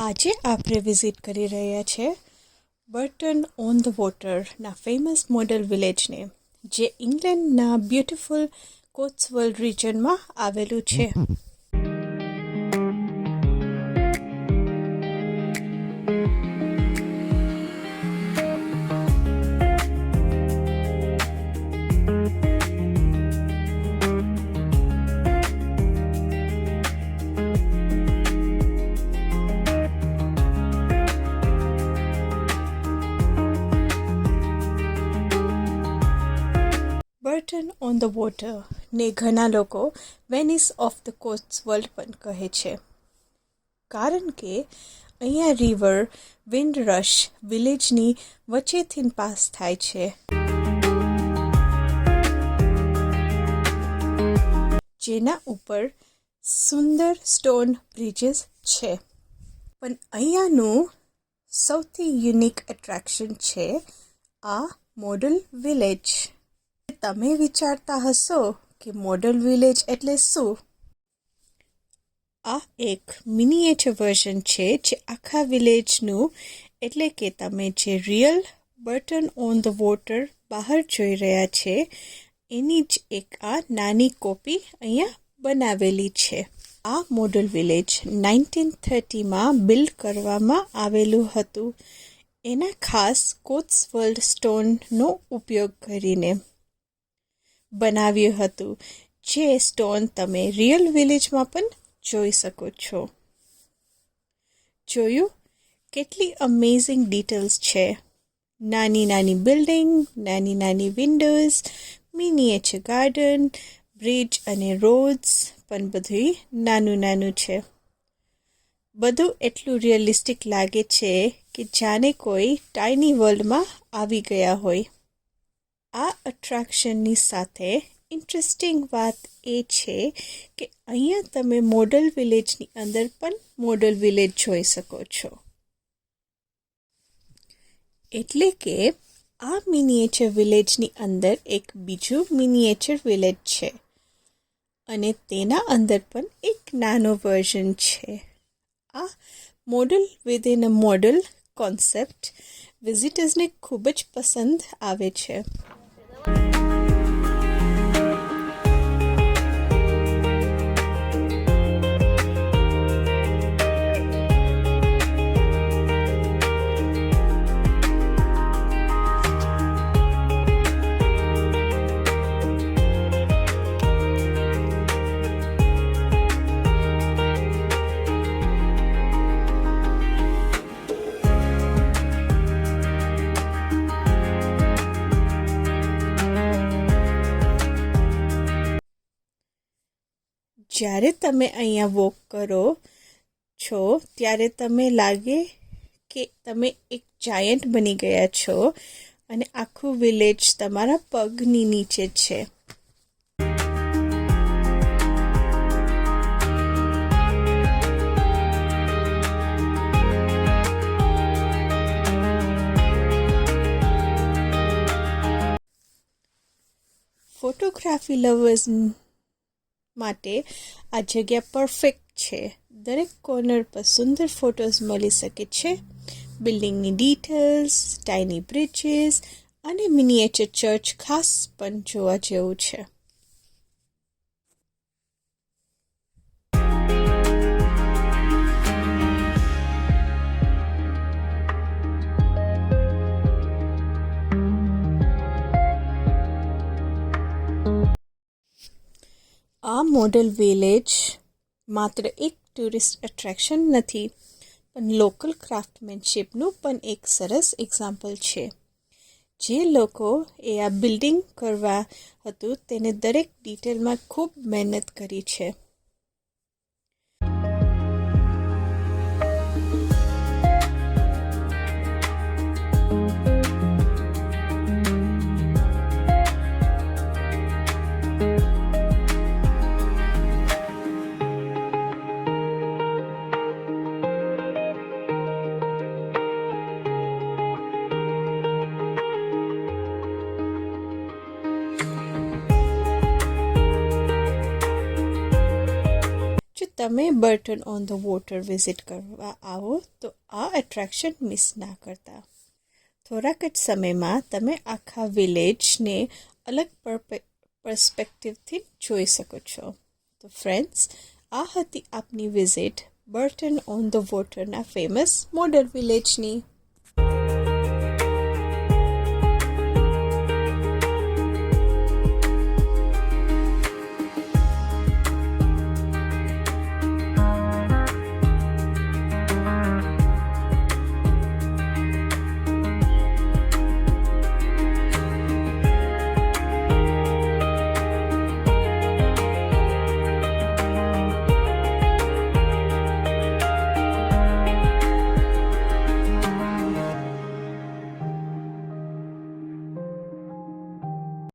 આજે આપણે વિઝિટ કરી રહ્યા છે બર્ટન ઓન ધ વોટરના ફેમસ મોડલ વિલેજને, જે ઇંગ્લેન્ડના બ્યુટિફુલ કોટ્સવોલ્ડ રિજનમાં આવેલું છે. બર્ટન ઓન ધ વોટર ને ઘણા લોકો વેનિસ ઓફ ધ કોટ્સવોલ્ડ પણ કહે છે, કારણ કે અહીંયા રિવર વિન્ડરશ વિલેજની વચ્ચેથી પાસ થાય છે. જેના ઉપર સુંદર સ્ટોન બ્રિજીસ છે. પણ અહીંયાનું સૌથી યુનિક એટ્રેક્શન છે આ મોડલ વિલેજ. તમે વિચારતા હશો કે મોડલ વિલેજ એટલે શું? આ એક મિનિએચર વર્ઝન છે જે આખા વિલેજનું, એટલે કે તમે જે રિયલ બર્ટન ઓન ધ વોટર બહાર જોઈ રહ્યા છે એની જ એક આ નાની કોપી અહીંયા બનાવેલી છે. આ મોડલ વિલેજ 1930માં બિલ્ડ કરવામાં આવેલું હતું, એના ખાસ કોટ્સવોલ્ડ સ્ટોનનો ઉપયોગ કરીને બનાવ્યું હતું, જે સ્ટોન તમે રિયલ વિલેજમાં પણ જોઈ શકો છો. જોયું કેટલી અમેઝિંગ ડિટેલ્સ છે. નાની નાની બિલ્ડિંગ, નાની નાની વિન્ડોઝ, મિનિએચર ગાર્ડન, બ્રિજ અને રોડ્સ પણ બધું નાનું નાનું છે. બધું એટલું રિયલિસ્ટિક લાગે છે કે જાણે કોઈ ટાઇની વર્લ્ડમાં આવી ગયા હોય. આ એટ્રેક્શનની સાથે ઇન્ટરેસ્ટિંગ વાત એ છે કે અહીંયા તમે મોડલ વિલેજની અંદર પણ મોડલ વિલેજ જોઈ શકો છો. એટલે કે આ મિનિએચર વિલેજની અંદર એક બીજું મિનિએચર વિલેજ છે અને તેના અંદર પણ એક નાનો વર્ઝન છે. આ model within a model concept વિઝિટર્સને ખૂબ જ પસંદ આવે છે. જ્યારે તમે અહીંયા વોક કરો છો ત્યારે તમે લાગે કે તમે એક જાયન્ટ બની ગયા છો અને આખું વિલેજ તમારા પગની નીચે છે. ફોટોગ્રાફી લવર્સ માટે આ જગ્યા પરફેક્ટ છે. દરેક કોર્નર પર સુંદર ફોટોઝ મળી શકે છે. બિલ્ડિંગની ડિટેલ્સ, ટાઇની બ્રિજીસ અને મિનિએચર ચર્ચ ખાસ પણ જોવા જેવું છે. આ મોડલ વિલેજ માત્ર એક ટુરિસ્ટ એટ્રેક્શન નથી, પણ લોકલ ક્રાફ્ટમેનશીપનું પણ એક સરસ એક્ઝામ્પલ છે. જે લોકો એ આ બિલ્ડિંગ કરવા હતું તેને દરેક ડિટેલમાં ખૂબ મહેનત કરી છે. તમે બર્ટન ઓન ધ વોટર વિઝિટ કરવા આવો તો આ એટ્રેક્શન મિસ ના કરતા. થોડાક જ સમયમાં તમે આખા વિલેજને અલગ પર્સ્પેક્ટિવથી જોઈ શકો છો. તો ફ્રેન્ડ્સ, આ હતી આપની વિઝિટ બર્ટન ઓન ધ વોટરના ફેમસ મોડલ વિલેજની.